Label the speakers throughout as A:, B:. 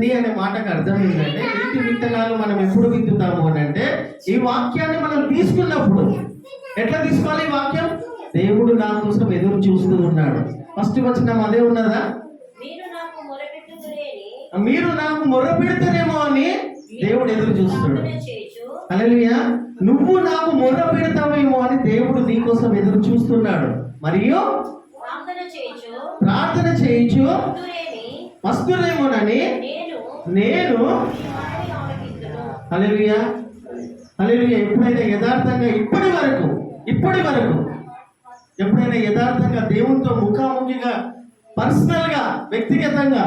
A: విత్తండి అనే మాటకు అర్థం ఏంటంటే, నీతి విత్తనాలు మనం ఎప్పుడు విత్తుతాము అని అంటే, ఈ వాక్యాన్ని మనం తీసుకున్నప్పుడు ఎట్లా తీసుకోవాలి? ఈ వాక్యం, దేవుడు నా కోసం ఎదురు చూస్తూ ఉన్నాడు. ఫస్ట్ వచనం అదే ఉన్నదా? మీరు నాకు మొర్ర పెడతారేమో అని దేవుడు ఎదురు చూస్తున్నాడు. హల్లెలూయా. నువ్వు నాకు మొర్ర పెడతావేమో అని దేవుడు నీ కోసం ఎదురు చూస్తున్నాడు. మరియు ప్రార్థన చేయించు వస్తురేమోనని నేను హల్లెలూయా హల్లెలూయా. ఎప్పుడైనా యథార్థంగా ఇప్పటి వరకు ఎప్పుడైనా యథార్థంగా దేవునితో ముఖాముఖిగా పర్సనల్గా వ్యక్తిగతంగా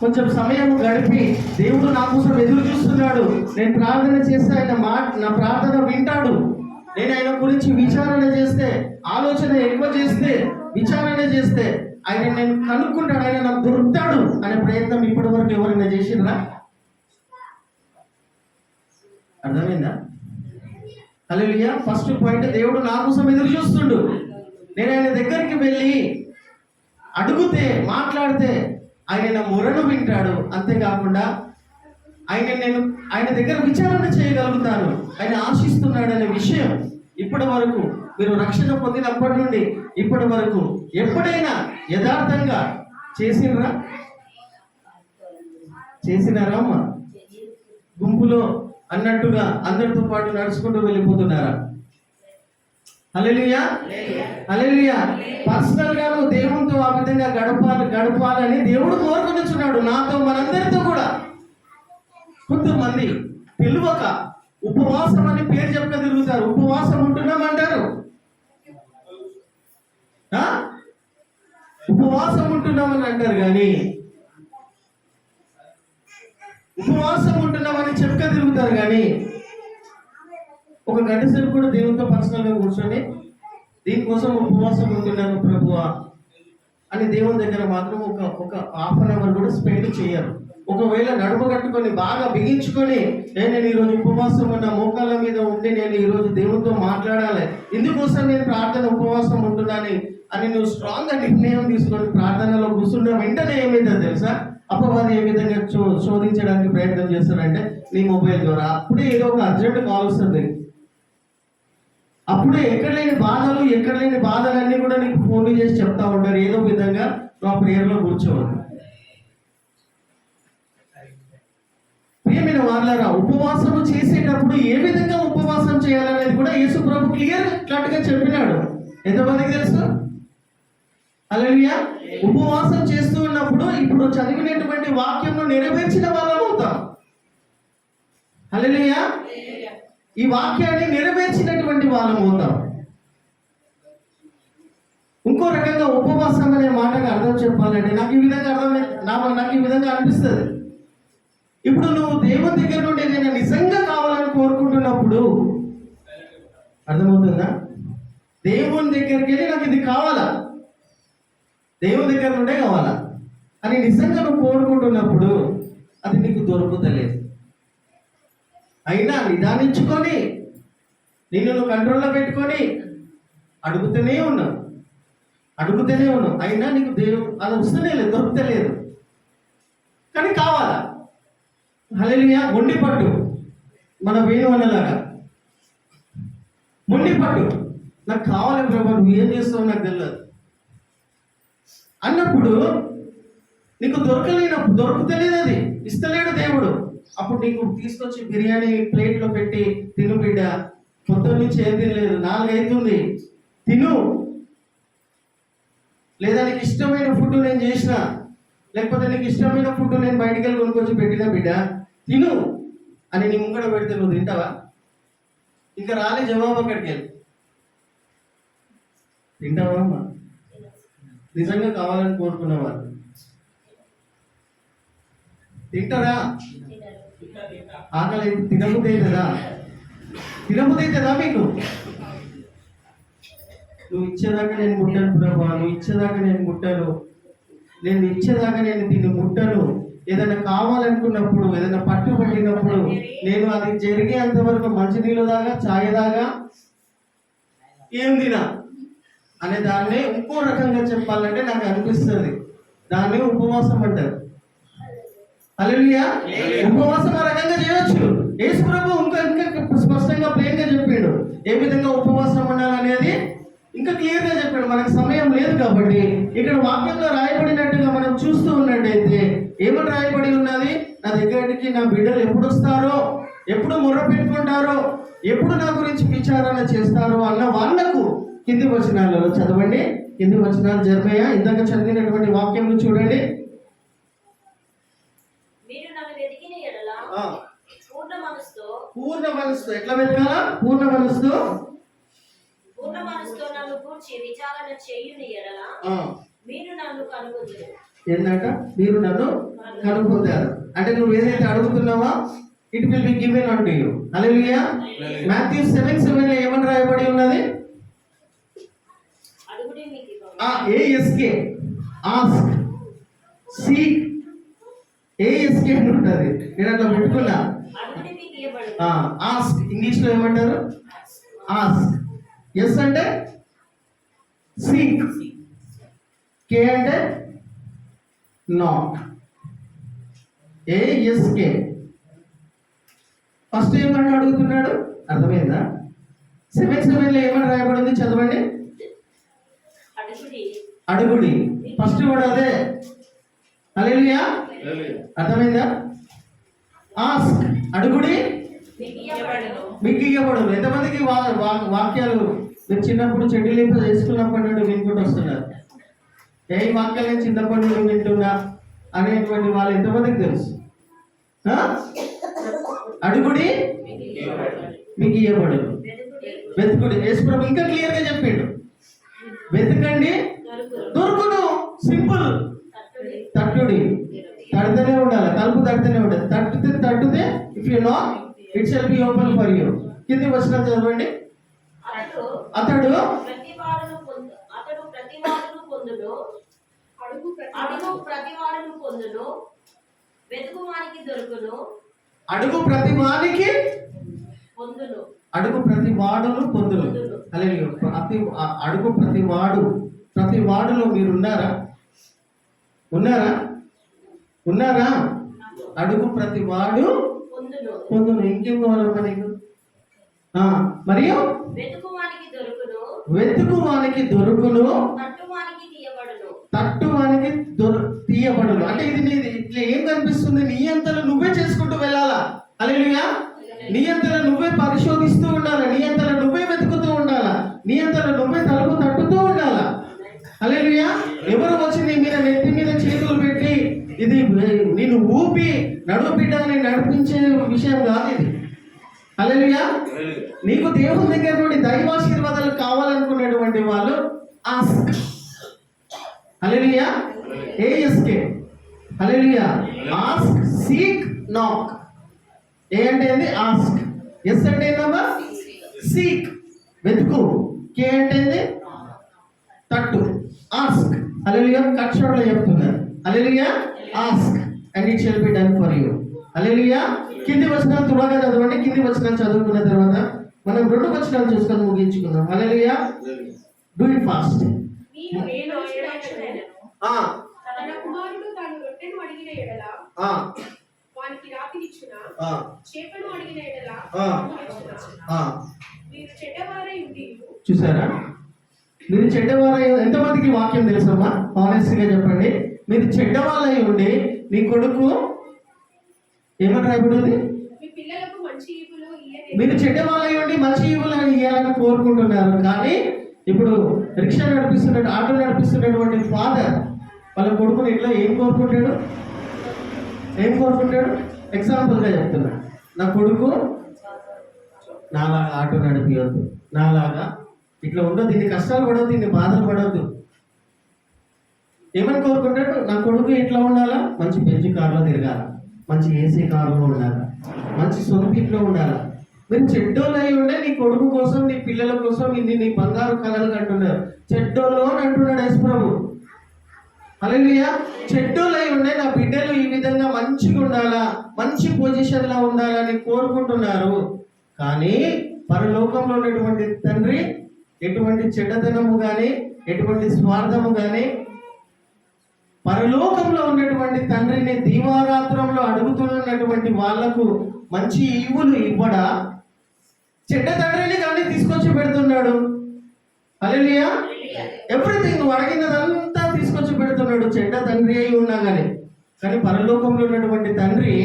A: కొంచెం సమయం గడిపి దేవుడు నా కోసం ఎదురు చూస్తున్నాడు, నేను ప్రార్థన చేస్తే ఆయన నా ప్రార్థన వింటాడు, నేను ఆయన గురించి విచారణ చేస్తే, ఆలోచన ఎక్కువ చేస్తే, విచారణ చేస్తే ఆయన నేను కనుక్కుంటాడు, ఆయన నాకు దొరుకుతాడు అనే ప్రయత్నం ఇప్పటి వరకు ఎవరైనా చేసిండ్రా? అర్థమైందా? హల్లెలూయా. ఫస్ట్ పాయింట్, దేవుడు నా కోసం ఎదురు చూస్తుండు. నేను ఆయన దగ్గరికి వెళ్ళి అడిగితే, మాట్లాడితే ఆయన నా మొరను వింటాడు. అంతేకాకుండా ఆయన దగ్గర విచారణ చేయగలుగుతాను, ఆయన ఆశిస్తున్నాడు అనే విషయం ఇప్పటి వరకు మీరు రక్షణ పొందినప్పటి నుండి ఇప్పటి వరకు ఎప్పుడైనా యథార్థంగా చేసినారా అమ్మా? గుంపులో అన్నట్టుగా అందరితో పాటు నడుచుకుంటూ వెళ్ళిపోతున్నారా? హల్లెలూయా హల్లెలూయా. పర్సనల్ గా నువ్వు దేవునితో ఆ విధంగా గడపాలని దేవుడు కోరుకునిచున్నాడు, నాతో మనందరితో కూడా. కొంతమంది తెలియక ఉపవాసం అని పేరు చెప్పక తిరుగుతారు. ఉపవాసం ఉంటున్నామంటారు, ఉపవాసం ఉంటున్నామని అంటారు, కానీ ఉపవాసం ఉంటున్నామని చెప్పక తిరుగుతారు. కానీ ఒక గంట సేపు కూడా దేవునితో పర్సనల్గా కూర్చొని దీనికోసం ఉపవాసం ఉంటున్నాను ప్రభువా అని దేవుని దగ్గర మాత్రం ఒక హాఫ్ అన్ అవర్ కూడా స్పెండ్ చేయరు. ఒకవేళ నడుము కట్టుకొని బాగా బిగించుకొని నేను ఈరోజు ఉపవాసం ఉన్న మోకాళ్ళ మీద ఉండి నేను ఈరోజు దేవునితో మాట్లాడాలి, ఇందుకోసం నేను ప్రార్థన ఉపవాసం ఉంటున్నాను అని నువ్వు స్ట్రాంగ్గా నిర్ణయం తీసుకొని ప్రార్థనలో కూర్చున్న వెంటనే ఏమైందో తెలుసా? అపవాది ఏ విధంగా శోధించడానికి ప్రయత్నం చేస్తారంటే, నీ మొబైల్ ద్వారా అప్పుడే ఏదో ఒక అర్జెంట్ కాల్ వస్తుంది, అప్పుడే ఎక్కడ లేని బాధలన్నీ కూడా నీకు ఫోన్లు చేసి చెప్తా ఉంటారు. ఏదో విధంగా నువ్వు ఆ ప్రేయర్లో కూర్చోవాలి. ప్రియమైన వారలారా, ఉపవాసము చేసేటప్పుడు ఏ విధంగా ఉపవాసం చేయాలనేది కూడా యేసు ప్రభు క్లియర్ కట్గా చెప్పినాడు. ఎంతమందికి తెలుసు? హల్లెలూయా. ఉపవాసం చేస్తూ ఉన్నప్పుడు ఇప్పుడు చదివినటువంటి వాక్యంను నెరవేర్చిన వాళ్ళం అవుతాం. హల్లెలూయా. ఈ వాక్యాన్ని నెరవేర్చినటువంటి వాళ్ళం అవుతాం. ఇంకో రకంగా ఉపవాసం అనే మాటకు అర్థం చెప్పాలంటే నాకు ఈ విధంగా అనిపిస్తుంది. ఇప్పుడు నువ్వు దేవుని దగ్గర నుండి ఏదైనా నిజంగా కావాలని కోరుకుంటున్నప్పుడు, అర్థమవుతుందా? దేవుని దగ్గరికి వెళ్ళి నాకు ఇది కావాలా, దేవుని దగ్గర నుండే కావాలా అని నిజంగా నువ్వు కోరుకుంటున్నప్పుడు అది నీకు దొరుకుతలేదు. అయినా నిదానించుకొని నిన్ను నువ్వు కంట్రోల్లో పెట్టుకొని అడుగుతూనే ఉన్నావు. అయినా నీకు దేవుడు అది వస్తూనే లేదు, దొరుకుతలేదు, కానీ కావాలా. హల్లెలూయా. మొండి పట్టు, మన వేణు అన్నలాగా మొండి పట్టు, నాకు కావాలి ప్రభు, నువ్వు ఏం చేస్తావు నాకు తెలియదు అన్నప్పుడు నీకు దొరుకుతలేదు, అది ఇస్తలేడు దేవుడు. అప్పుడు నీకు తీసుకొచ్చి బిర్యానీ ప్లేట్లో పెట్టి తిను బిడ్డ, పొద్దున్న నుంచి ఏం తినలేదు, 4 అవుతుంది, తిను, లేదా నీకు ఇష్టమైన ఫుడ్ నేను చేసిన, లేకపోతే నీకు ఇష్టమైన ఫుడ్ నేను బయటికి వెళ్ళి కొనుక్కొచ్చి పెట్టినా బిడ్డ తిను అని నీ ముంగడ పెడితే నువ్వు తింటావా? ఇంకా రాలే జవాబు, అక్కడికి వెళ్ళి తింటావా? అమ్మా, నిజంగా కావాలని కోరుకున్నవారు తింటారా? ఆకలి తినబుద్దవుతుందా మీకు? నువ్వు ఇచ్చేదాకా నేను ముట్టను ప్రభా, నువ్వు ఇచ్చేదాకా నేను ముట్టను, నేను ఇచ్చేదాకా నేను దీన్ని ముట్టను. ఏదైనా కావాలనుకున్నప్పుడు, ఏదైనా పట్టుబట్టినప్పుడు నేను అది జరిగేంతవరకు మంచినీళ్ళు దాగా, ఛాయ్ దాగా, ఏం తినా అనే దాన్ని ఇంకో రకంగా చెప్పాలంటే నాకు అనిపిస్తుంది, దాన్ని ఉపవాసం అంటారు. హల్లెలూయా. ఉపవాసం ఆ రకంగా చేయొచ్చు. యేసు ప్రభు ఇంకా స్పష్టంగా ప్లెయిన్ గా చెప్పాడు ఏ విధంగా ఉపవాసం ఉండాలనేది, ఇంకా క్లియర్ గా చెప్పాడు. మనకు సమయం లేదు కాబట్టి ఇక్కడ వాక్యంలో రాయబడినట్టుగా మనం చూస్తూ ఉన్నట్టయితే ఏమని రాయబడి ఉన్నది? నా దగ్గరికి నా బిడ్డలు ఎప్పుడు వస్తారో, ఎప్పుడు మొర్ర పెట్టుకుంటారో, ఎప్పుడు నా గురించి విచారణ చేస్తారో అన్న వాళ్లకు కింది వచనాలలో చదవండి. కింది వచనాలు జర్మయా ఇందాక చదివినటువంటి వాక్యం చూడండి. పూర్ణ మనసుతో ఎట్లా వెతకాలా? పూర్ణ మనసుతో
B: నన్ను గూర్చి విచారణ చేయుని యెడల మీరు నన్ను కనుగొందురు.
A: ఏంటంట? మీరు నన్ను కనుగొంటారు అంటే నువ్వు ఏదైతే అడుగుతున్నావో it will be given unto you. Hallelujah. Matthew 7:7 లో ఏమని రాయబడి ఉన్నది?
B: అడుగుడి మీకు ఇవ్వబడును.
A: ASK ఆస్క్, సీక్, ASK అని ఉంటుంది. నేను అట్లా పెట్టుకున్నా.
B: అడుగుడి మీకు ఇవ్వబడును.
A: ఆస్క్ ఇంగ్లీష్ లో ఏమంటారు? ఆస్క్. ఎస్ అంటే సీక్, కే అంటే నాక్, ASK. ఫస్ట్ ఏమని అడుగుతున్నాడు? అర్థమైందా? 7:7 లో ఏమని రాయబడింది? చదవండి. అడుగుడి. ఫస్ట్ కూడా అదే. హల్లెలూయా. అర్థమైందా? ఆస్క్ అడుగుడి మీకు ఇవ్వబడును. ఎంతమందికి వాక్యాలు మీరు చిన్నప్పుడు చెడ్డి లేప చేసుకున్నప్పటి నుండి వినుకుంటూ వస్తున్నారు? ఏ వాక్యాలు నేను చిన్నప్పటి నుండి వింటున్నా అనేటువంటి వాళ్ళు ఎంతమందికి తెలుసు? అడుగుడి మీకు ఇవ్వబడును, వెతుకుడి. యేసు ప్రభు ఇంకా క్లియర్ గా చెప్పిండు, వెతకండి దొరుకును. సింపుల్. తట్టుడి, తడుతూనే ఉండాలి. తలుపు తడుతూనే ఉండాలి. తట్టుతే if you knock it shall be open for you. కింది వచనం చదవండి. అతడు
B: ప్రతివాడును పొందును, అడుగు ప్రతివాడును పొందును, వెతుకువానికి దొరుకును.
A: అడుగు ప్రతివానికి
B: పొందును,
A: అడుగు ప్రతివాడును పొందును. హల్లెలూయా. అడుగు ప్రతివాడులో మీరు ఉన్నారా? ఉన్నారా? అడుగు ప్రతివాడు పొందును. ఇంకేం కావాలమ్మా నీకు? మరియు వెతుకువానికి దొరుకును, తట్టువానికి తీయబడును. అంటే ఇది నీది ఇట్లా ఏం కనిపిస్తుంది? నీ అంతలో నువ్వే చేసుకుంటూ వెళ్ళాలా? హల్లెలూయా. నీ అంతలో నువ్వే పరిశోధిస్తూ ఉండాలా, నీ అంతలో నువ్వే వెతుకుతూ ఉండాలా, నీ అంతలో నువ్వే తలుపు తట్టుతూ ఉండాలా. హల్లెలూయా. ఎవరు వచ్చి నీ మీద నెత్తి మీద చేతులు పెట్టి ఇది నేను ఊపి నడువు బిడ్డని నడిపించే విషయం కాదు ఇది. హల్లెలూయా. నీకు దేవుని దగ్గర నుండి దైవాశీర్వాదాలు కావాలనుకునేటువంటి వాళ్ళు ఆస్క్. హల్లెలూయా. ASK. హల్లెలూయా. ఆస్క్, సీక్, నాక్. ఏ అంటే ఏంది? ఆస్క్. ఎస్ అంటే ఏంటమ్మా? సీక్, వెతుకు. కే అంటే ఏంది? తట్టు. ఆస్క్. హల్లెలూయా. కట్ షాట్ లో చెప్తున్నారు. Hallelujah. Ask and it shall be done for you. Hallelujah. కింది వచనాలు త్వరగా చదవండి. కింది వచనాలు చదువుకున్న తర్వాత మనం 2 వచనాలు చూసుకొని ముగించుకుందాం. హల్లెలూయా. Do it fast.
C: తన కుమారుడు తాను రొట్టెను అడిగిన ఎడల వానికి రాతినిచ్చునా, చేపను అడిగిన ఎడల పామునిచ్చునా? మీరు చెడ్డవారై ఉండి. చూసారా?
A: మీరు చెడ్డవారై, ఎంతమందికి వాక్యం తెలుసమ్మా? ఆనెస్ట్ గా చెప్పండి. మీరు చెడ్డవాళ్ళై ఉండి నీ కొడుకు ఏమని రాయబడింది? మీరు చెడ్డవాళ్ళై ఉండి మంచి ఈవులు ఇవ్వాలని కోరుకుంటున్నారు. కానీ ఇప్పుడు రిక్షా నడిపిస్తున్నట్టు, ఆటో నడిపిస్తున్నటువంటి ఫాదర్ వాళ్ళ కొడుకుని ఇట్లా ఏం కోరుకుంటాడు? ఎగ్జాంపుల్గా చెప్తున్నా, నా కొడుకు నాలాగా ఆటో నడిపియొద్దు, నాలాగా ఇట్లా ఉండదు, ఇన్ని కష్టాలు పడవద్దు, ఇన్ని బాధలు పడవద్దు. ఏమని కోరుకుంటాడు? నా కొడుకు ఇట్లా ఉండాలా, మంచి బెంచ్ కార్లో తిరగాల, మంచి AC కార్లో ఉండాలా, మంచి సొంత ఇంట్లో ఉండాలా. మీరు చెడ్డోళ్ళు అయి ఉండే నీ కొడుకు కోసం, నీ పిల్లల కోసం నీ బంగారు కళలు అంటున్నారు. చెడ్డోళ్ళు అని అంటున్నాడు యేసు ప్రభు. హల్లెలూయా. చెడ్డోళ్ళు అయి ఉండే నా బిడ్డలు ఈ విధంగా మంచిగా ఉండాలా, మంచి పొజిషన్లో ఉండాలని కోరుకుంటున్నారు. కానీ పరలోకంలో ఉన్నటువంటి తండ్రి ఎటువంటి చెడ్డతనము కానీ, ఎటువంటి స్వార్థము కానీ, పరలోకంలో ఉన్నటువంటి తండ్రిని దీవారాత్రంలో అడుగుతున్నటువంటి వాళ్లకు మంచి ఈవులు ఇవ్వడా? చెడ్డ తండ్రిని కానీ తీసుకొచ్చి పెడుతున్నాడు. హల్లెలూయా. ఎవ్రీథింగ్ నువ్వు అడిగినదంతా తీసుకొచ్చి పెడుతున్నాడు, చెడ్డ తండ్రి అయి ఉన్నా కానీ పరలోకంలో ఉన్నటువంటి తండ్రి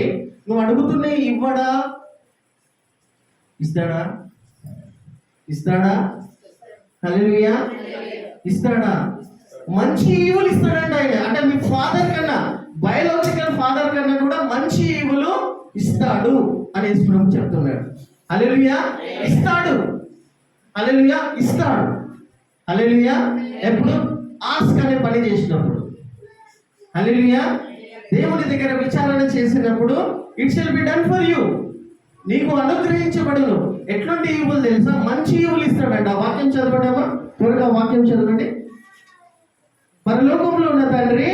A: నువ్వు అడుగుతున్నే ఇవ్వడా? ఇస్తాడా? ఇస్తాడా? హల్లెలూయా. ఇస్తాడా? మంచి ఈవులు ఇస్తాడంట ఆయన. అంటే మీ ఫాదర్ కన్నా, బయోలాజికల్ ఫాదర్ కన్నా కూడా మంచి ఈవులు ఇస్తాడు అని యేసు చెప్తున్నాడు. హల్లెలూయా. ఇస్తాడు. హల్లెలూయా. ఇస్తాడు. హల్లెలూయా. ఎప్పుడు? ఆస్క్ అనే పని చేసినప్పుడు. హల్లెలూయా. దేవుని దగ్గర విచారణ చేసినప్పుడు it shall be done for you. నీకు అనుగ్రహించబడును. ఎట్లాంటి ఈవులు తెలుసా? మంచి ఈవులు ఇస్తాడంట. వాక్యం చదవడమా? త్వరగా వాక్యం చదవండి. పరలోకంలో ఉన్న తండ్రి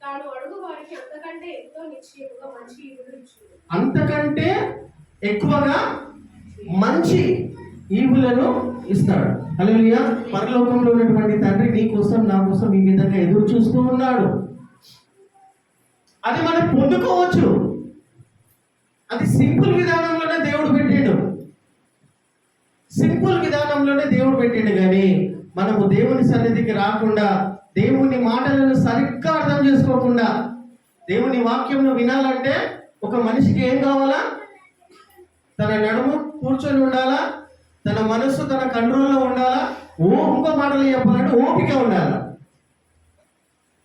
C: తాను అడుగు వారికి అంతకంటే ఎంతో నిశ్చయముగా మంచి ఈవులు ఇచ్చును.
A: అంతకంటే ఎక్కువగా మంచి ఈవులను ఇస్తాడు. హల్లెలూయా. పరలోకంలో ఉన్నటువంటి తండ్రి నీ కోసం, నా కోసం ఈ విధంగా ఎదురు చూస్తూ ఉన్నాడు. అది మనం పొందుకోవచ్చు. అది సింపుల్ విధానంలోనే దేవుడు పెట్టాడు. సింపుల్ విధానంలోనే దేవుడు పెట్టాడు. కానీ మనము దేవుని సన్నిధికి రాకుండా, దేవుని మాటలను సరిగ్గా అర్థం చేసుకోకుండా, దేవుని వాక్యంను వినాలంటే ఒక మనిషికి ఏం కావాలా? తన నడుము కూర్చొని ఉండాలా, తన మనస్సు తన కంట్రోల్లో ఉండాలా, ఇంకో మాటలు చెప్పాలంటే ఓపిక ఉండాలా.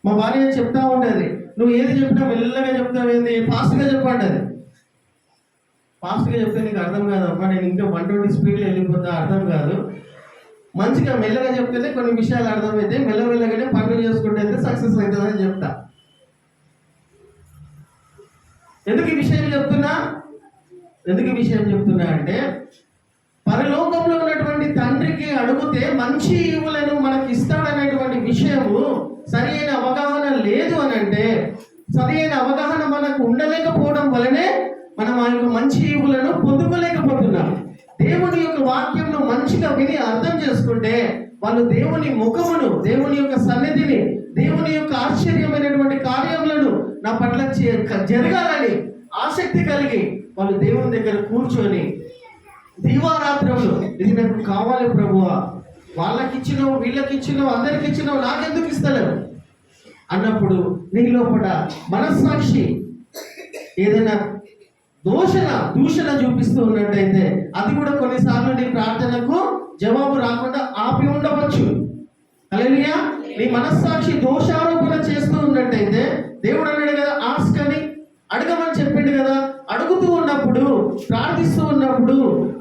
A: మా భార్య చెప్తా ఉండేది, నువ్వు ఏది చెప్పినా మెల్లగా చెప్తావు, ఏంది ఫాస్ట్గా చెప్పండి. ఫాస్ట్గా చెప్తే నీకు అర్థం కాదమ్మా, నేను ఇంకా 120 స్పీడ్లో వెళ్ళిపోతా, అర్థం కాదు. మంచిగా మెల్లగా చెప్తే కొన్ని విషయాలు అర్థమైతే మెల్లమెల్లగానే పనులు చేసుకుంటే సక్సెస్ అవుతుందని చెప్తా. ఎందుకు ఈ విషయం చెప్తున్నా అంటే పరలోకంలో ఉన్నటువంటి తండ్రికి అడిగితే మంచి ఈవులను మనకి ఇస్తాడనేటువంటి విషయము సరి అయిన అవగాహన లేదు అని అంటే, సరి అయిన అవగాహన మనకు ఉండలేకపోవడం వలనే మనం ఆ యొక్క మంచి ఈవులను పొందుకోలేకపోతున్నాం. దేవుని యొక్క వాక్యంను మంచిగా విని అర్థం చేసుకుంటే వాళ్ళు దేవుని ముఖమును, దేవుని యొక్క సన్నిధిని, దేవుని యొక్క ఆశ్చర్యమైనటువంటి కార్యములను నా పట్ల జరగాలని ఆసక్తి కలిగి వాళ్ళు దేవుని దగ్గర కూర్చొని దీవారాత్రంలో ఇది నాకు కావాలి ప్రభువా, వాళ్ళకిచ్చినావు, వీళ్ళకిచ్చినావు, అందరికి ఇచ్చినావు, నాకెందుకు ఇస్తలేవు అన్నప్పుడు నీ లోపల మనస్సాక్షి ఏదైనా దూషణ చూపిస్తూ ఉన్నట్టయితే అది కూడా కొన్నిసార్లు నీ ప్రార్థనకు జవాబు రాకుండా ఆపి ఉండవచ్చు. హల్లెలూయా. నీ మనస్సాక్షి దోషారోపణ చేస్తూ ఉన్నట్టయితే దేవుడు అన్నాడు కదా, ఆస్క్ అని, అడగమని చెప్పిండు కదా. అడుగుతూ ఉన్నప్పుడు, ప్రార్థిస్తూ ఉన్నప్పుడు,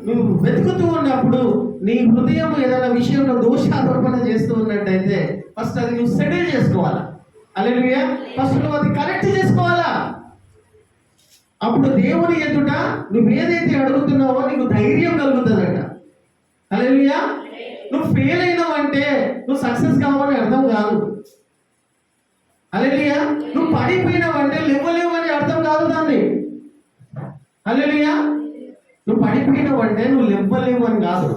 A: నువ్వు వెతుకుతూ ఉన్నప్పుడు నీ హృదయం ఏదైనా విషయంలో దోషారోపణ చేస్తూ ఉన్నట్టయితే ఫస్ట్ అది నువ్వు సెటిల్ చేసుకోవాలా. హల్లెలూయా. ఫస్ట్ నువ్వు అది కరెక్ట్ చేసుకోవాలా. అప్పుడు దేవుని ఎదుట నువ్వు ఏదైతే అడుగుతున్నావో నీకు ధైర్యం కలుగుతుందట. హల్లెలూయా. నువ్వు ఫెయిల్ అయినావు అంటే నువ్వు సక్సెస్ కావాలని అర్థం కాదు. హల్లెలూయా. నువ్వు పడిపోయినావు అంటే లేవలేవు అని అర్థం కాదు దాన్ని. హల్లెలూయా. నువ్వు పడిపోయినావు అంటే నువ్వు లేవలేవు అని కాదు.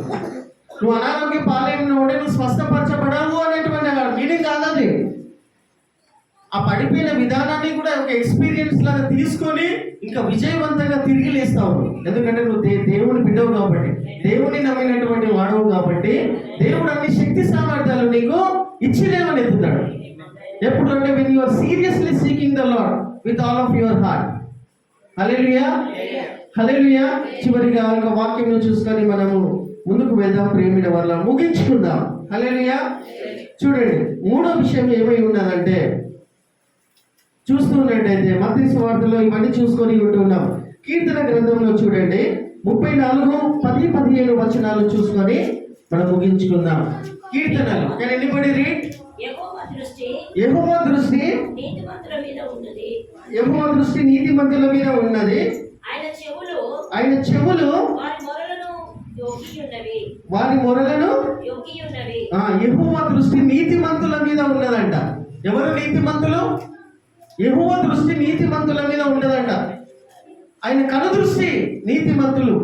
A: నువ్వు అనారోగ్య పాలైనావు అంటే నువ్వు స్వస్థపరచబడవు అనేటువంటి మీనింగ్ కాదు అది. ఆ పడిపోయిన విధానాన్ని కూడా ఒక ఎక్స్పీరియన్స్ లాగా తీసుకొని ఇంకా విజయవంతంగా తిరిగి లేస్తావు. ఎందుకంటే నువ్వు దేవుని బిడ్డవు కాబట్టి, దేవుని నమ్మినటువంటి వాడవు కాబట్టి దేవుడు అన్ని శక్తి సామర్థ్యాలు నీకు ఇచ్చిలేమని ఎత్తుతాడు. ఎప్పుడు అంటే when you are seriously seeking the Lord with all of your heart. హల్లెలూయా. హల్లెలూయా. చివరిగా ఒక వాక్యం చూసుకొని మనము ముందుకు వెళ్దాం. ప్రేమిన వల్ల ముగించుకుందాం. హల్లెలూయా. చూడండి, మూడో విషయం ఏమై ఉన్నదంటే, చూస్తున్నట్టయితే మత్తయి సువార్తలో ఇవన్నీ చూసుకొని ఉంటున్నాం. కీర్తన గ్రంథంలో చూడండి 34, 10, 17 వచనాలు చూసుకొని మనం ముగించుకుందాం. కీర్తనలు. Can anybody read? యెహోవా దృష్టి నీతిమంతుల మీద ఉన్నది. యెహోవా దృష్టి నీతిమంతుల మీద ఉన్నది. ఆయన చెవులు వారి మొరలను యోగియున్నవి. యెహోవా దృష్టి నీతిమంతుల మీద ఉన్నదంట. ఎవరు నీతిమంతులు? యెహోవా దృష్టి నీతిమంతుల మీద ఉండదంట. ఆయన కనుదృష్టి నీతిమంతులు.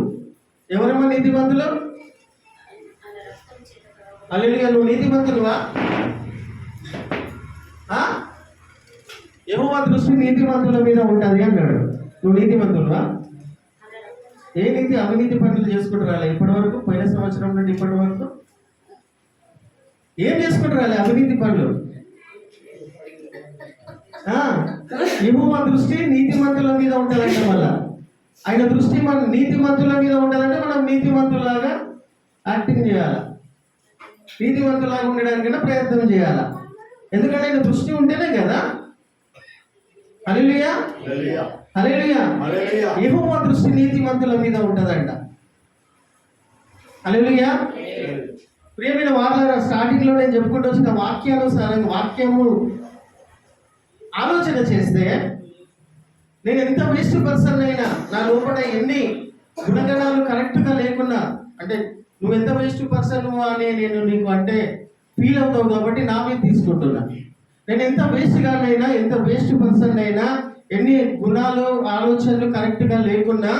A: ఎవరమ్మా నీతిమంతులు? హల్లెలూయా. నువ్వు నీతిమంతులువా? యెహోవా దృష్టి నీతిమంతుల మీద ఉంటుంది అన్నాడు. నువ్వు నీతిమంతులువా? ఏ నీతి అవినీతి పనులు చేసుకుంటూ రాలే ఇప్పటి వరకు, పోయిన సంవత్సరం నుండి ఇప్పటి వరకు ఏం చేసుకుంటూ రాలే అవినీతి పనులు. యెహోవా దృష్టి నీతిమంతుల మీద ఉండాలంటే మళ్ళా ఆయన దృష్టి మన నీతిమంతుల మీద ఉండాలంటే మనం నీతిమంతులాగా యాక్టింగ్ చేయాలి, నీతిమంతులాగా ఉండడానికైనా ప్రయత్నం చేయాలి. ఎందుకంటే ఆయన దృష్టి ఉంటేనే కదా. హల్లెలూయా హల్లెలూయా. యెహోవా దృష్టి నీతిమంతుల మీద ఉంటదంట. హల్లెలూయా. ప్రియమైన వార్లారా, స్టార్టింగ్ లో నేను చెప్పుకుంటూ వచ్చిన వాక్యానుసారంగా వాక్యము ఆలోచన చేస్తే నేను ఎంత వేస్ట్ పర్సన్ అయినా, నా లోపల ఎన్ని గుణగణాలు కరెక్ట్గా లేకున్నా, అంటే నువ్వు ఎంత వేస్ట్ పర్సన్ అని నేను నీకు అంటే ఫీల్ అవుతావు కాబట్టి నా మీద తీసుకుంటున్నా. నేను ఎంత వేస్ట్గానైనా, ఎంత వేస్ట్ పర్సన్ అయినా, ఎన్ని గుణాలు ఆలోచనలు కరెక్ట్గా లేకున్నా,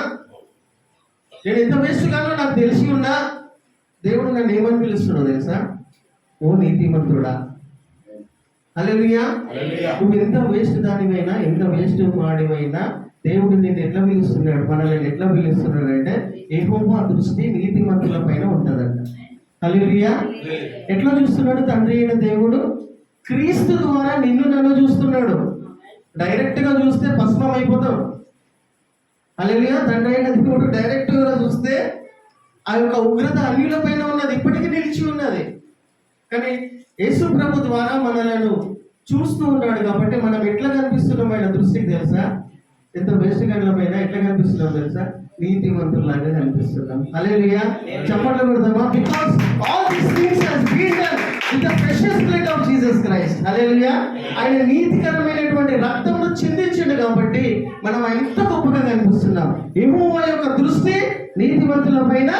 A: నేను ఎంత వేస్ట్గానో నాకు తెలిసి ఉన్నా, దేవుడు నన్ను ఏమని పిలుస్తున్నావు తెలుసా? ఓ నీతిమంతుడా. హల్లెలూయా. నువ్వు ఎంత వేస్ట్ దానివైనా, ఎంత వేస్ట్ వాడివైనా, దేవుడు నిన్ను ఎట్లా పిలుస్తున్నాడు, మనల్ని ఎట్లా పిలుస్తున్నాడు అంటే యెహోవా దృష్టి నీతిమంతుల పైన ఉంటుందంట. హల్లెలూయా. ఎట్లా చూస్తున్నాడు తండ్రి అయిన దేవుడు? క్రీస్తు ద్వారా నిన్ను నన్ను చూస్తున్నాడు. డైరెక్ట్ గా చూస్తే భస్మం అయిపోతాం. హల్లెలూయా. తండ్రి అయిన దేవుడు డైరెక్ట్ గా చూస్తే ఆ యొక్క ఉగ్రత అన్యుల పైన ఉన్నది, ఇప్పటికీ నిలిచి ఉన్నది. కానీ యేసు ప్రభు ద్వారా మనలను చూస్తూ ఉన్నాడు కాబట్టి మనం ఎట్లా కనిపిస్తున్నాం ఆయన దృష్టికి తెలుసా? ఎంత బెస్ట్ గంటలపైన ఎట్లా కనిపిస్తున్నాం తెలుసా? నీతిమంతుల్లాగా కనిపిస్తున్నాం. హల్లెలూయా. చప్పట్లు కొడదామా? Because all these things has been done with the precious blood of Jesus Christ. Hallelujah. ఆయన నీతికరమైనటువంటి రక్తమును చిందించిండు కాబట్టి మనం ఎంత గొప్పగా కనిపిస్తున్నాం. యెహోవా యొక్క దృష్టి నీతిమంతుల పైన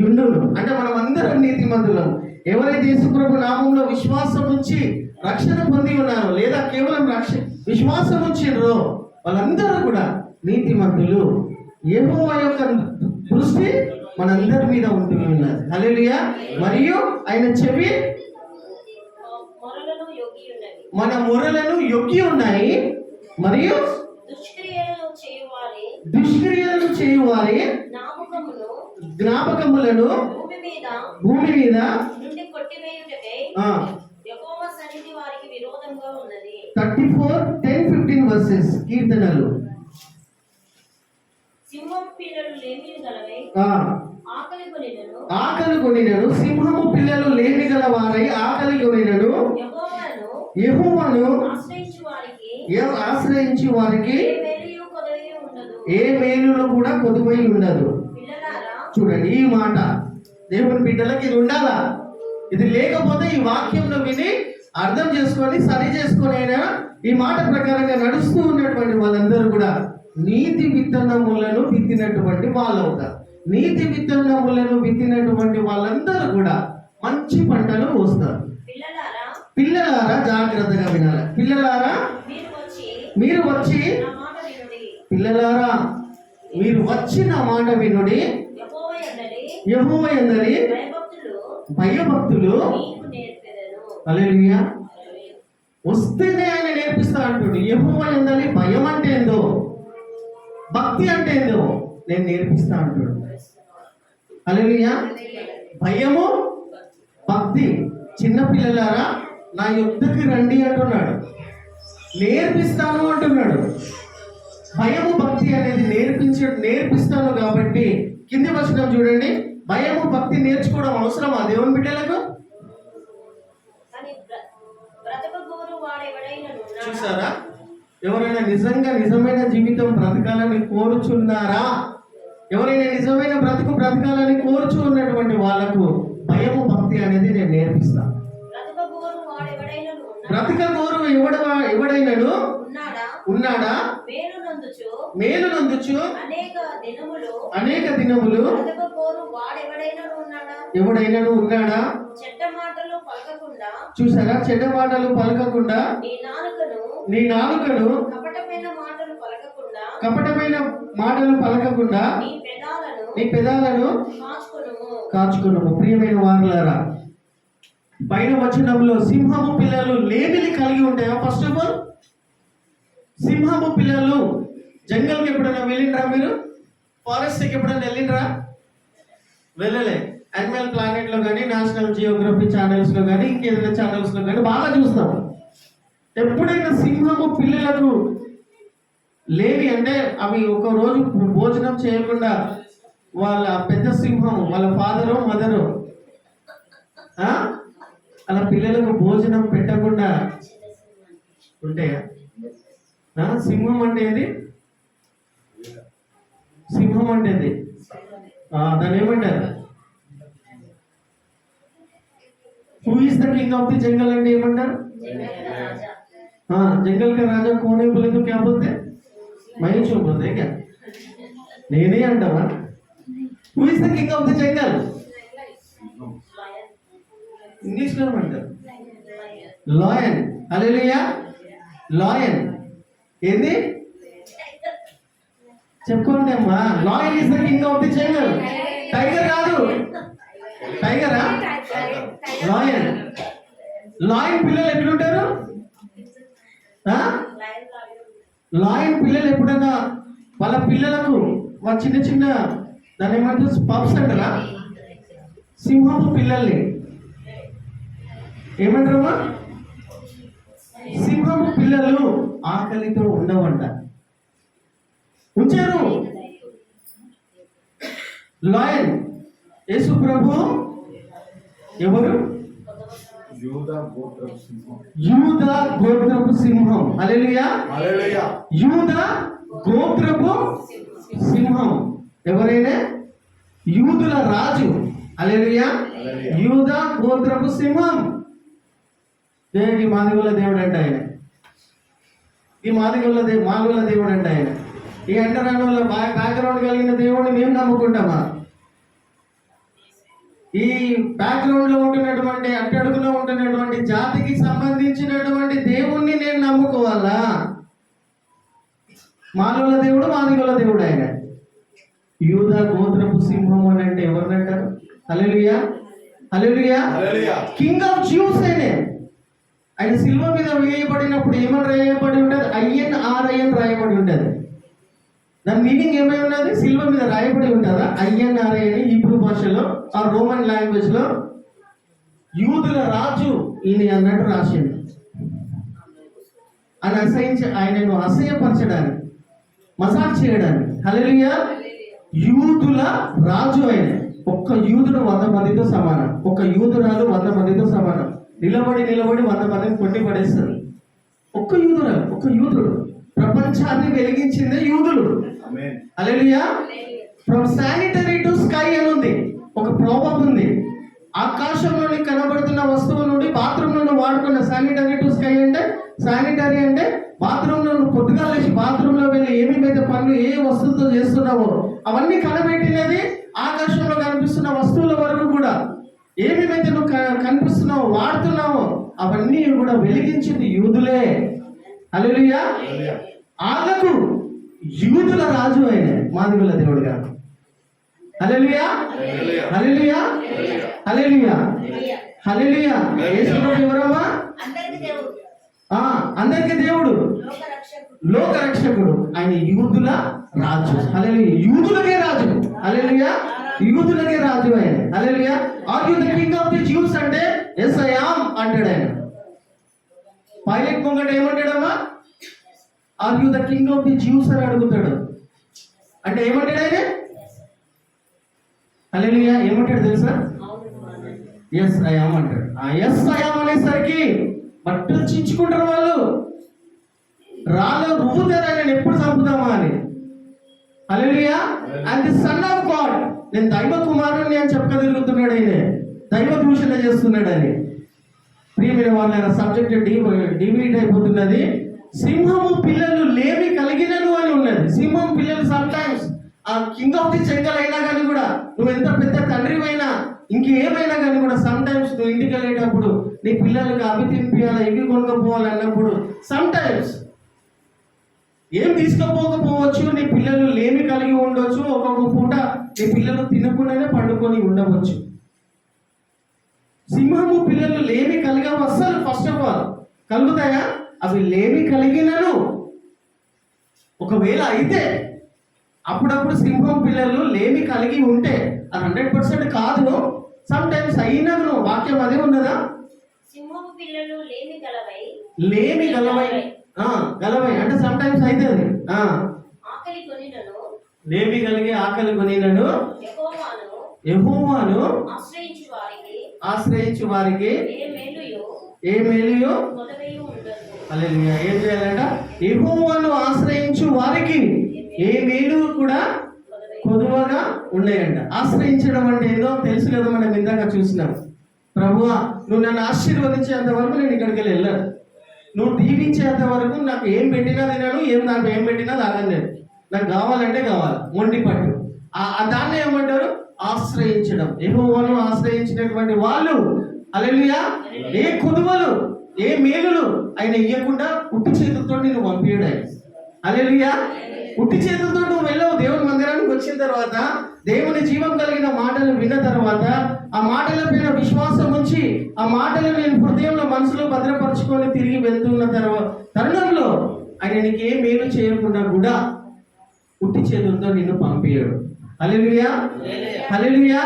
A: యుండును. అంటే మనం అందరం నీతిమంతులం. ఎవరైతే యేసుప్రభు నామంలో విశ్వాసం ఉంచి రక్షణ పొంది ఉన్నారో, లేదా కేవలం విశ్వాసం ఉంచినరో, వాళ్ళందరూ కూడా నీతిమంతులు. యెహోవా యొక్క దృష్టి మనందరి మీద ఉంటుంది ఉన్నది. హల్లెలూయా. మరియు ఆయన చెవి మన మొరలను యొగ్గి ఉన్నాయి, మరియు దుష్క్రియలను చేయువారి జ్ఞాపకములను భూమి మీద 34:10-15 వర్సెస్ కీర్తనలు. ఆకలి కొనినను, సింహము పిల్లలు లేమి గల వారై ఆకలి కొనినను, యెహోవాను ఆశ్రయించి వారికి ఏ మేలులో కూడా కొదువై ఉండదు. చూడండి ఈ మాట, దేవుని బిడ్డలకి ఇది ఉండాలా? ఇది లేకపోతే ఈ వాక్యంలో విని అర్థం చేసుకొని సరి చేసుకొని అయినా ఈ మాట ప్రకారంగా నడుస్తూ ఉన్నటువంటి వాళ్ళందరూ కూడా నీతి విత్తనములను విత్తినటువంటి వాళ్ళు అవుతారు. నీతి విత్తనములను విత్తినటువంటి వాళ్ళందరూ కూడా మంచి పంటలు వస్తారు. పిల్లలారా జాగ్రత్తగా వినాలి. పిల్లలారా మీరు వచ్చి, పిల్లలారా మీరు వచ్చి నా మాట వినుడి. యెహోవా యందలి భయభక్తులు. హల్లెలూయా. వస్తేనే ఆయన నేర్పిస్తా అంటుంది. యెహోవా యందలి భయం అంటే ఏందో, భక్తి అంటే ఏందో నేను నేర్పిస్తా అంటాడు. హల్లెలూయా. భయము, భక్తి. చిన్నపిల్లలారా నా యుద్ధకి రండి అంటున్నాడు, నేర్పిస్తాను అంటున్నాడు. భయము భక్తి అనేది నేర్పిస్తాను కాబట్టి కింది వచనం చూడండి. భయము భక్తి నేర్చుకోవడం అవసరమా దేవుని బిడ్డలకు? చూసారా? ఎవరైనా నిజంగా నిజమైన జీవితం బ్రతకాలని కోరుచున్నారా? ఎవరైనా నిజమైన బ్రతకాలని కోరుచు ఉన్నటువంటి వాళ్ళకు భయము భక్తి అనేది నేను నేర్పిస్తాను. బ్రతకగోరు ఎవడైనను ఉన్నాడా? మేలు నందుచు అనేక దినములు ఎవడైనను ఉన్నాడా? చూసారా? చెడ్డ మాటలు పలకకుండా నీ నాలుకను కపటమైన మాటలు పలకకుండా నీ పెదాలను కాచుకును. ప్రియమైన వారులారా, పైన వచనంలో సింహము పిల్లలు లేమిని కలిగి ఉంటాయా? ఫస్ట్ ఆఫ్ ఆల్ సింహము పిల్లలు జంగల్కి ఎప్పుడైనా వెళ్ళిండ్రా మీరు? ఫారెస్ట్కి ఎప్పుడైనా వెళ్ళిండ్రా? వెళ్ళలే. యానిమల్ ప్లానెట్ లో కానీ, నేషనల్ జియోగ్రఫీ ఛానల్స్ లో కానీ, ఇంకేదైనా ఛానల్స్ లో కానీ బాగా చూస్తాం. ఎప్పుడైనా సింహము పిల్లలకు లేవి అంటే అవి ఒక రోజు భోజనం చేయకుండా వాళ్ళ పెద్ద సింహం వాళ్ళ ఫాదరు మదరు అలా పిల్లలకు భోజనం పెట్టకుండా ఉంటాయా? సింహం అంటే ఏది? సింహం అంటే ఏది? దాన్ని ఏమంటారు? Who is the king of the jungle అంటే ఏమంటారు? जंगल का राजा कौन है बोले तो क्या बोलते? मैं ही क्यों बोलते क्या? नहीं Antava. Who is the king of the jungle? English లో ఏమంటారు? Lion. Hallelujah. Lion. ఏంది? చెప్పుకోండి అమ్మా. Lion is the king of the jungle. Tiger కాదు. టైగరా? Lion. Lion పిల్లలు ఎట్లుంటారు? లాయన్ పిల్లలు ఎప్పుడైనా వాళ్ళ పిల్లలకు చిన్న చిన్న దాని ఏమంటారు పప్స్ అంటారా? సింహపు పిల్లల్ని ఏమంటారమ్మా? సింహపు పిల్లలు ఆకలితో ఉండవంట, ఉంచారు. లాయన్ యేసు ప్రభు ఎవరు? యూదా గోత్రపు సింహం. హల్లెలూయా. యూదా గోత్రపు సింహం. ఎవరైనా యూదుల రాజు. హల్లెలూయా. యూదా గోత్రపు సింహం. దేవుడి మాదిగోల దేవుడు అంట ఆయన. ఈ మాదిగోల దేవుడు అంట ఆయన. ఈ అంటరాని వాళ్ళ బ్యాక్గ్రౌండ్ కలిగిన దేవుడిని మేము నమ్ముకుంటామా? ఈ బ్యాక్గ్రౌండ్ లో ఉంటున్నటువంటి అట్టడుగులో ఉంటున్నటువంటి జాతికి సంబంధించినటువంటి దేవుణ్ణి నేను నమ్ముకోవాలా? మానవుల దేవుడు మాదిగోల దేవుడు ఆయన. యూదా గోత్రపు సింహం అని అంటే ఎవరినంటారు? హల్లెలూయా. హల్లెలూయా. కింగ్ ఆఫ్ జ్యూస్ ఆయన సిల్వ మీద వేయబడినప్పుడు ఏమని రాయబడి ఉంటుంది? INRIN రాయబడి ఉంటుంది. దాని మీనింగ్ ఏమై ఉన్నది? సిల్వ మీద రాయబడి ఉంటుందా? INRIN హీబ్రూ భాషలో ఆ రోమన్ లాంగ్వేజ్ లో యూదుల రాజు ఈయన అన్నట్టు రాసింది. ఆయనను అసహ్యపరచడానికి, మసాజ్ చేయడానికి. హల్లెలూయా. యూదుల రాజు ఆయన. ఒక్క యూదుడు 100 మందితో సమానం. ఒక యూదురాలు 100 మందితో సమానం. నిలబడి 100 మందిని కొట్టి పడేస్తారు. ఒక్క యూదుడు ప్రపంచాన్ని వెలిగించిందే యూదులు. హల్లెలూయా. ఫ్రమ్ శానిటరీ టు స్కై అని ఉంది. ఒక ప్రోవర్బ్ ఉంది. ఆకాశంలోని కనబడుతున్న వస్తువు నుండి బాత్రూమ్ లో వాడుకున్న శానిటరీ టు స్కై అంటే, శానిటరీ అంటే బాత్రూమ్ లో పొద్దుగా లేచి బాత్రూమ్ లో వెళ్ళి ఏమేమైతే పనులు ఏ వస్తువులతో చేస్తున్నావో అవన్నీ కనబెట్టినది ఆకాశంలో కనిపిస్తున్న వస్తువుల వరకు కూడా ఏమేమైతే నువ్వు కనిపిస్తున్నావో వాడుతున్నావో అవన్నీ కూడా వెలిగించింది యూదులే. హల్లెలూయా. ఆగకు యూదుల రాజు ఆయన మాదిగోల దేవుడు గారు. హల్లెలూయా. హల్లెలూయా. హల్లెలూయా. హల్లెలూయా. యేసు ప్రభు ఎవరమ్మా? అందరికీ దేవుడు, లోక రక్షకుడు. ఆయన యూదుల రాజు. హల్లెలూయా. యూదులకే రాజు. హల్లెలూయా. యూదులకే రాజు ఆయన. Hallelujah. Are you the king of the Jews అంటే yes I am అంటాడు ఆయన. పైలట్ ముంగట ఏమంటాడమ్మా? Are you the king of the Jews అని అడుగుతాడు. అంటే ఏమంటాడు ఆయన? హల్లెలూయా. ఏమంటాడు తెలుసా? yes I am అంటాడు. yes I am అనేసరికి బట్టలు చించుకుంటారు వాళ్ళు. రాళ్ళు రువ్వుతారు ఆయన ఎప్పుడు చంపుతామా అని. Hallelujah. And the son of God, నేను దైవ కుమారుని అని చెప్పగలుగుతున్నాడు ఆయన. దైవ దూషణ చేస్తున్నాడు అని. ప్రియమైన వాళ్ళ సబ్జెక్ట్ డివైడ్ అయిపోతున్నది. సింహము పిల్లలు లేమి కలిగినను అని ఉన్నది. సింహం పిల్లలు సమ్ టైమ్స్ ఆ కింగ్ ఆఫ్ ది జంగల్ అయినా కానీ కూడా, నువ్వు ఎంత పెద్ద తండ్రివైనా ఇంకేమైనా కానీ కూడా సమ్ టైమ్స్ నువ్వు ఇంటికి వెళ్ళేటప్పుడు నీ పిల్లలకు అవి తినిపించాలా, ఇవి కొనుక్కపోవాలన్నప్పుడు సమ్ టైమ్స్ ఏం తీసుకుపోకపోవచ్చు. నీ పిల్లలు లేమి కలిగి ఉండొచ్చు. ఒక్కొక్క పూట నీ పిల్లలు తినకుండానే పండుకొని ఉండవచ్చు. సింహము పిల్లలు లేమి కలిగవు అస్సలు. ఫస్ట్ ఆఫ్ ఆల్ కలుగుతాయా? అవి లేమి కలిగినను ఒకవేళ అయితే అప్పుడప్పుడు సింహం పిల్లలు లేమి కలిగి ఉంటే అది 100% కాదు, సమ్ టైమ్స్ అయినను వాక్యం అదే ఉన్నదా?
B: సింహపు పిల్లలు లేమి గలవై
A: లేమి గలవై గలవై అంటే సమ్ టైమ్స్ అయితే అది
B: ఆకలి కొనినను
A: లేమి కలిగి ఆకలి కొనినను
B: యెహోవాను
A: యెహోవాను
B: ఆశ్రయించు వారికి
A: ఏ మేలుయో
B: కొదవయు ఉండదు.
A: హల్లెలూయా. ఏం చేయాలంట? యెహోవాను ఆశ్రయించు వారికి ఏ మేలు కూడా కొదువగా ఉండేయంట. ఆశ్రయించడం అంటే ఏదో తెలుసు కదా, మనం ఇందాక చూసినాం. ప్రభువా, నువ్వు నన్ను ఆశీర్వదించేంత వరకు నేను ఇక్కడికి వెళ్ళాను, నువ్వు దీవించేంత వరకు నాకు ఏం పెట్టినా తినను, నాకు ఏం పెట్టినా తాగను, నేను నాకు కావాలంటే కావాలి, మొండి పట్టు. దాన్ని ఏమంటారు? ఆశ్రయించడం. యెహోవాను ఆశ్రయించినటువంటి వాళ్ళు హల్లెలూయా ఏ కొదువలు ఏ మేలులు ఆయన ఇవ్వకుండా ఉట్టి చేతులతో నేను పంపించడు ఆయన. హల్లెలూయా. ఉట్టి చేతులతో నువ్వు వెళ్ళవు. దేవుని మందిరానికి వచ్చిన తర్వాత దేవుని జీవం కలిగిన మాటలు విన్న తర్వాత ఆ మాటల పైన విశ్వాసం ఉంచి ఆ మాటలు నేను హృదయంలో మనసులో భద్రపరచుకొని తిరిగి వెళ్తున్న తరుణంలో ఆయన నీకు ఏ మేలు చేయకుండా కూడా ఉట్టి చేతులతో నిన్ను పంపించాడు. హల్లెలూయా, హల్లెలూయా,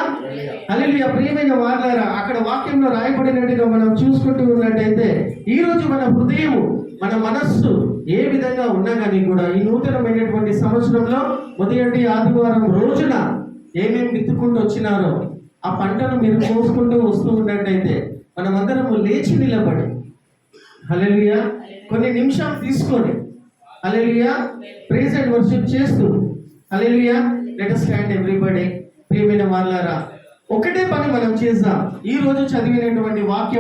A: హల్లెలూయా. ప్రియమైన వారలారా, అక్కడ వాక్యంలో రాయబడినట్టుగా మనం చూసుకుంటూ ఉన్నట్టయితే ఈ రోజు మన హృదయము మన మనస్సు ఏ విధంగా ఉన్నా కానీ కూడా ఈ నూతనమైనటువంటి సంవత్సరంలో మొదటి ఆదివారం రోజున ఏమేమి విత్తుకుంటూ వచ్చినారో ఆ పంటను మీరు కోసుకుంటూ వస్తూ ఉన్నట్టయితే మనమందరము లేచి నిలబడి హల్లెలూయా కొన్ని నిమిషాలు తీసుకొని హల్లెలూయా ప్రైజ్ అండ్ వర్షిప్ చేస్తూ హల్లెలూయా లెట్ us స్టాండ్ ఎవ్రీబడీ. ప్రియమైన వారలారా, ఒకటే పని మనం చేద్దాం. ఈ రోజు చదివినటువంటి వాక్యం